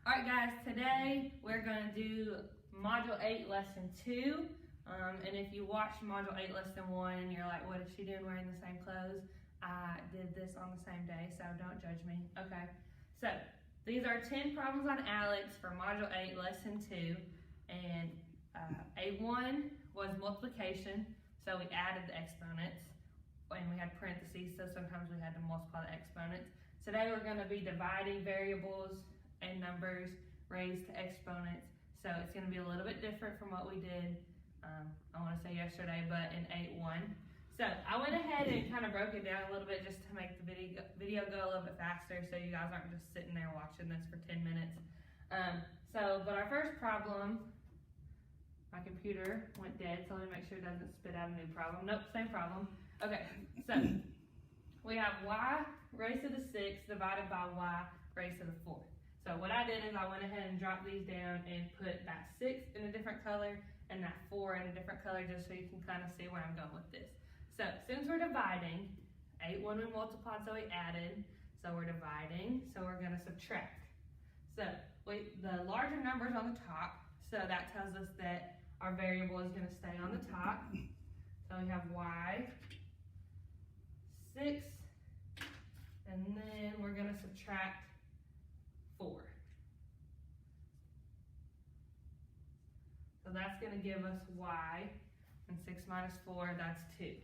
Alright guys, today we're going to do Module 8, Lesson 2. And if you watched Module 8, Lesson 1 and you're like, what is she doing wearing the same clothes? I did this on the same day, so don't judge me. Okay, so these are 10 problems on Alex for Module 8, Lesson 2. And A1 was multiplication, so we added the exponents. And we had parentheses, so sometimes we had to multiply the exponents. Today we're going to be dividing variables and numbers raised to exponents. So it's going to be a little bit different from what we did, I want to say yesterday, but in 8.1. So I went ahead and kind of broke it down a little bit just to make the video go a little bit faster so you guys aren't just sitting there watching this for 10 minutes. But our first problem, my computer went dead, so let me make sure it doesn't spit out a new problem. Nope, same problem. Okay, so we have y raised to the 6th divided by y raised to the 4th. So what I did is I went ahead and dropped these down and put that 6 in a different color and that 4 in a different color just so you can kind of see where I'm going with this. So since we're dividing, 8.1 we multiplied, so we added. So we're dividing, so we're going to subtract. So the larger number's on the top, so that tells us that our variable is going to stay on the top. So we have y 6, and then we're going to subtract 4. So that's going to give us y, and 6 minus 4, that's 2.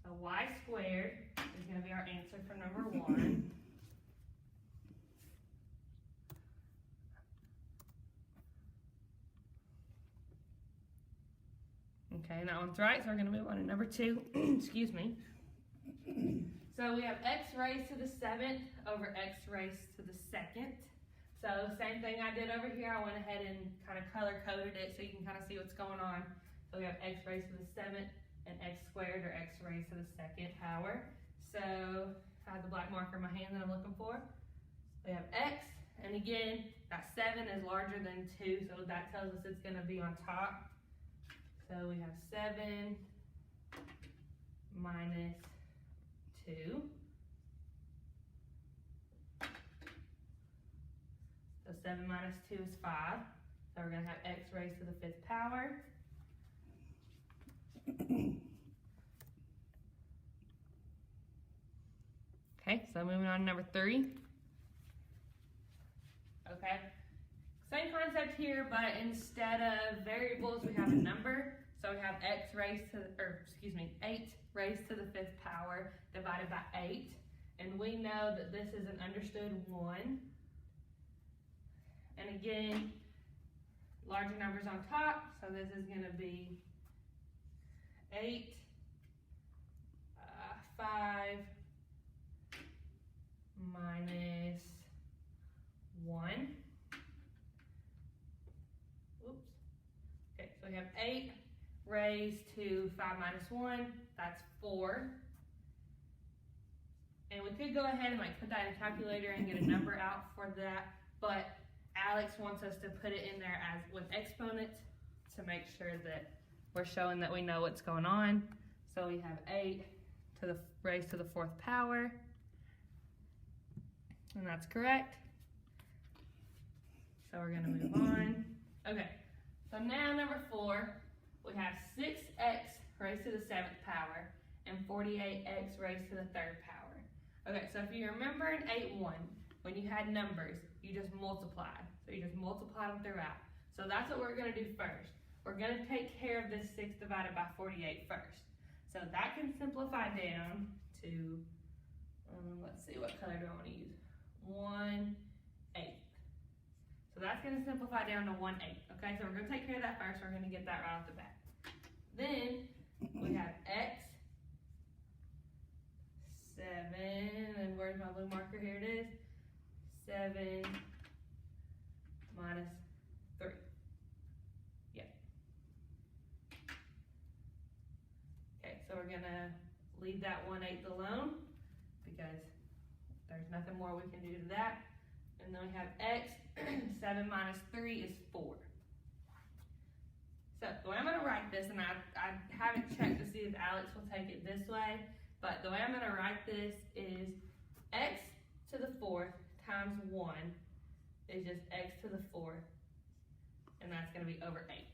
So y squared is going to be our answer for number 1. Okay, and that one's right, so we're going to move on to number 2. Excuse me. So we have x raised to the 7th over x raised to the 2nd. So same thing I did over here. I went ahead and kind of color coded it so you can kind of see what's going on. So we have x raised to the 7th and x squared, or x raised to the 2nd power. So I have the black marker in my hand that I'm looking for. We have x, and again, that 7 is larger than 2, so that tells us it's going to be on top. So we have 7 minus 2. So 7 minus 2 is 5. So we're going to have x raised to the 5th power. Okay, so moving on to number 3. Okay, same concept here, but instead of variables, we have a number. So we have 8 raised to the 5th power divided by 8. And we know that this is an understood 1. And again, larger numbers on top, so this is going to be 8, 5 minus 1. Oops. Okay, so we have 8 raised to 5 minus 1, that's 4. And we could go ahead and put that in a calculator and get a number out for that, but Alex wants us to put it in there as with exponents to make sure that we're showing that we know what's going on. So we have 8 raised to the 4th power, and that's correct. So we're going to move on. Okay, so now number 4, we have 6x raised to the 7th power and 48x raised to the 3rd power. Okay, so if you remember in 8.1, when you had numbers, you just multiplied. So you just multiplied them throughout. So that's what we're going to do first. We're going to take care of this 6 divided by 48 first. So that can simplify down to, let's see, what color do I want to use? 1/8. So that's going to simplify down to 1/8. Okay, so we're going to take care of that first. We're going to get that right off the bat. Then we have x, 7, and where's my blue marker? Here it is. 7 minus 3. Yep. Okay, so we're going to leave that 1/8 alone because there's nothing more we can do to that. And then we have x, 7 minus 3 is 4. So the way I'm going to write this, and I haven't checked to see if Alex will take it this way, but the way I'm going to write this is x to the 4th times 1 is just x to the 4th, and that's going to be over 8.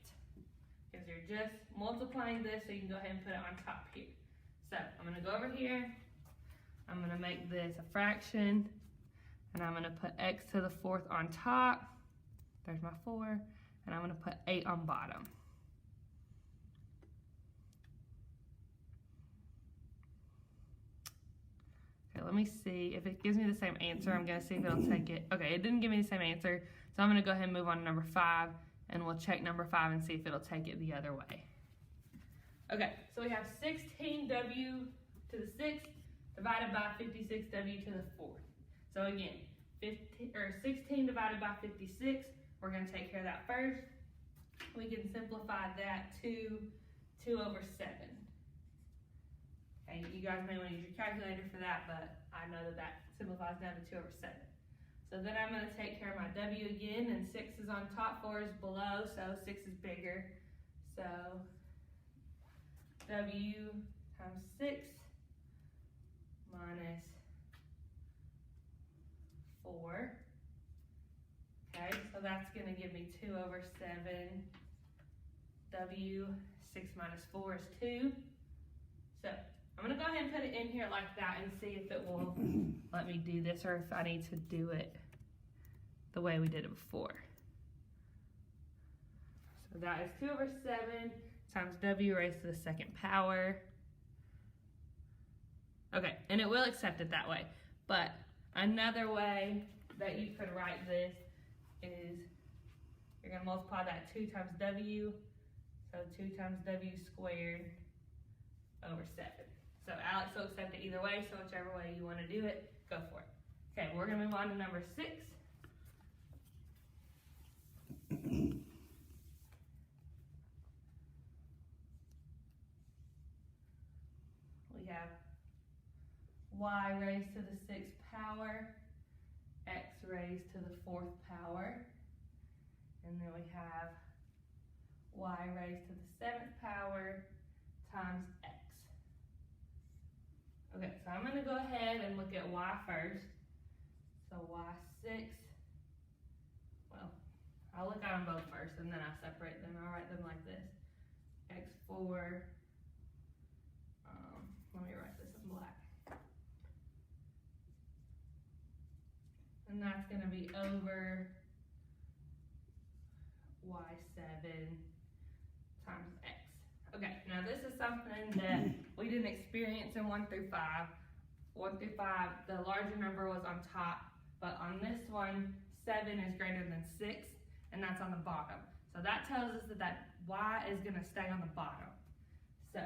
Because you're just multiplying this, so you can go ahead and put it on top here. So I'm going to go over here. I'm going to make this a fraction, and I'm going to put x to the 4th on top. There's my 4, and I'm going to put 8 on bottom. Okay, let me see if it gives me the same answer. I'm going to see if it'll take it. Okay, it didn't give me the same answer, so I'm going to go ahead and move on to number 5, and we'll check number 5 and see if it'll take it the other way. Okay, so we have 16w to the 6th divided by 56w to the 4th. So again, 16 divided by 56, we're going to take care of that first. We can simplify that to 2 over 7. Okay, you guys may want to use your calculator for that, but I know that that simplifies down to 2 over 7. So then I'm going to take care of my w again, and 6 is on top, 4 is below, so 6 is bigger. So w times 6 minus 4. Okay, so that's going to give me 2 over 7. W, 6 minus 4 is 2. So I'm going to go ahead and put it in here like that and see if it will let me do this, or if I need to do it the way we did it before. So that is 2 over 7 times w raised to the 2nd power. Okay, and it will accept it that way. But another way that you could write this is you're going to multiply that 2 times w, so 2 times w squared over 7. So Alex will accept it either way, so whichever way you want to do it, go for it. Okay, we're going to move on to number 6. We have y raised to the 6th power, x raised to the 4th power, and then we have y raised to the 7th power times x. Okay, so I'm going to go ahead and look at y first. So y6, well, I'll look at them both first, and then I'll separate them. I'll write them like this. x4, let me write this in black. And that's going to be over y7 times x. Okay, now this is something that we didn't experience in 1 through 5. 1 through 5, the larger number was on top, but on this one, 7 is greater than 6, and that's on the bottom. So that tells us that y is going to stay on the bottom. So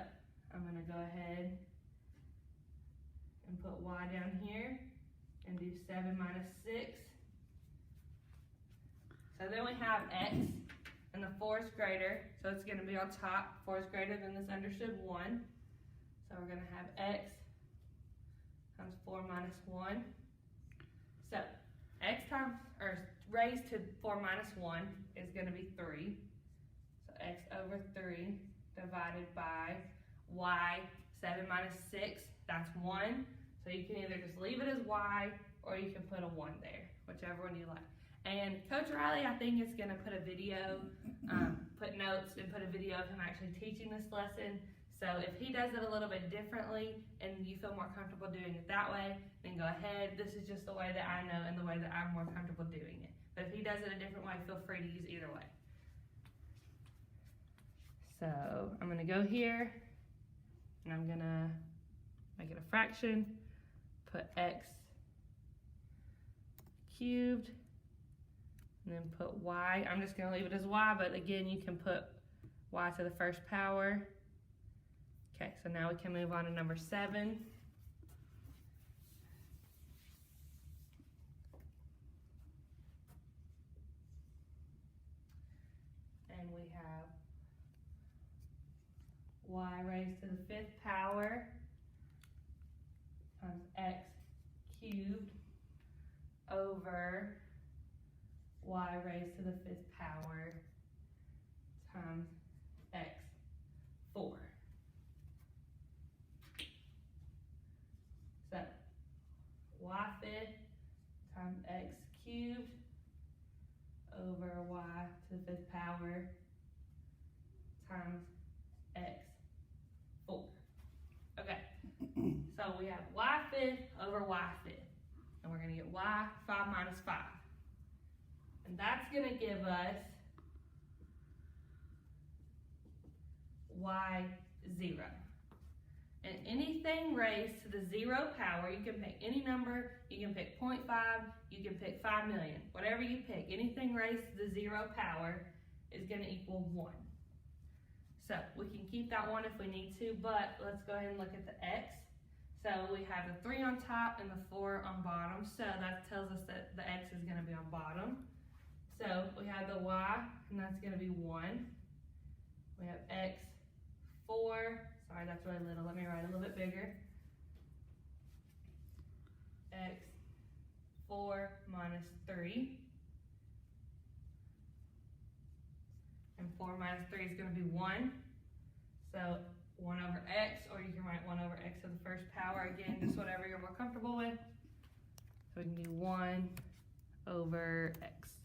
I'm going to go ahead and put y down here and do 7 minus 6. So then we have x, and the 4 is greater, so it's going to be on top. 4 is greater than this understood 1. So we're going to have x times 4 minus 1. So x times, or raised to 4 minus 1 is going to be 3. So x over 3 divided by y, 7 minus 6, that's 1. So you can either just leave it as y, or you can put a 1 there, whichever one you like. And Coach Riley, I think, is going to put a video, put notes and put a video of him actually teaching this lesson. So if he does it a little bit differently and you feel more comfortable doing it that way, then go ahead. This is just the way that I know and the way that I'm more comfortable doing it. But if he does it a different way, feel free to use either way. So I'm going to go here, and I'm going to make it a fraction, put x cubed, and then put y. I'm just going to leave it as y, but again, you can put y to the 1st power. Okay, so now we can move on to number 7. And we have y raised to the 5th power times x cubed over y raised to the 5th power times x4. So y5 times x cubed to the 5th power times x 4. Okay, so we have y 5th over y 5th. And we're gonna get y 5 minus 5. And that's gonna give us y 0. And anything raised to the 0 power, you can pick any number, you can pick 0.5, you can pick 5 million. Whatever you pick, anything raised to the 0 power is gonna equal 1. So we can keep that 1 if we need to, but let's go ahead and look at the x. So we have the 3 on top and the 4 on bottom, so that tells us that the x is gonna be on bottom. So we have the y, and that's gonna be 1. We have x 4, sorry that's really little, let me write a little bit bigger. X 4 minus 3. And 4 minus 3 is gonna be 1. So 1 over x, or you can write 1 over x to the 1st power, again, just whatever you're more comfortable with. So we can do 1 over x.